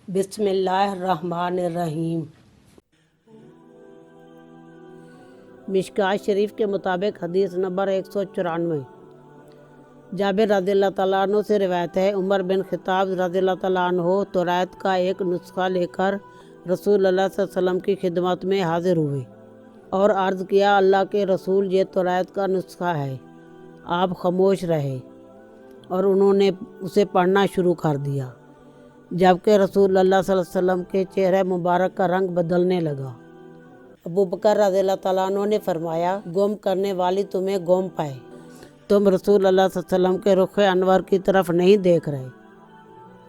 بسم اللہ الرحمن الرحیم۔ مشکوٰۃ شریف کے مطابق حدیث نمبر 194 جابر رضی اللہ تعالیٰ عنہ سے روایت ہے، عمر بن خطاب رضی اللہ تعالیٰ عنہ توریت کا ایک نسخہ لے کر رسول اللہ صلی اللہ علیہ وسلم کی خدمت میں حاضر ہوئے اور عرض کیا، اللہ کے رسول، یہ توریت کا نسخہ ہے۔ آپ خاموش رہے اور انہوں نے اسے پڑھنا شروع کر دیا، جبکہ رسول اللہ صلی اللہ علیہ وسلم کے چہرے مبارک کا رنگ بدلنے لگا۔ ابو بکر رضی اللہ تعالیٰ عنہ نے فرمایا، گم کرنے والی تمہیں گم پائے، تم رسول اللہ صلی اللہ علیہ وسلم کے رخ انور کی طرف نہیں دیکھ رہے۔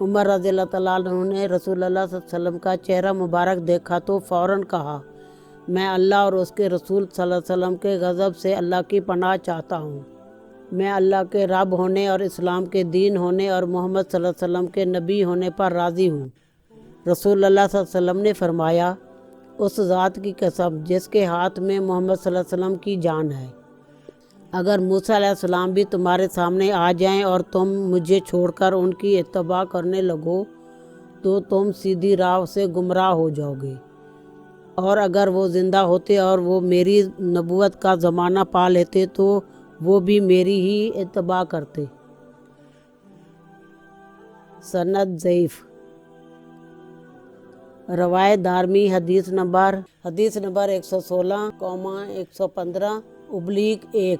عمر رضی اللہ تعالیٰ عنہ نے رسول اللہ صلی اللہ علیہ وسلم کا چہرہ مبارک دیکھا تو فوراً کہا، میں اللہ اور اس کے رسول صلی اللہ علیہ وسلم کے غضب سے اللہ کی پناہ چاہتا ہوں۔ میں اللہ کے رب ہونے اور اسلام کے دین ہونے اور محمد صلی اللہ علیہ وسلم کے نبی ہونے پر راضی ہوں۔ رسول اللہ صلی اللہ علیہ وسلم نے فرمایا، اس ذات کی قسم جس کے ہاتھ میں محمد صلی اللہ علیہ وسلم کی جان ہے، اگر موسیٰ علیہ السلام بھی تمہارے سامنے آ جائیں اور تم مجھے چھوڑ کر ان کی اتباع کرنے لگو تو تم سیدھی راہ سے گمراہ ہو جاؤ گے، اور اگر وہ زندہ ہوتے اور وہ میری نبوت کا زمانہ پا لیتے تو وہ بھی میری ہی اتباع کرتے۔ سند ضعیف۔ روایت دارمی حدیث نمبر 116,115/1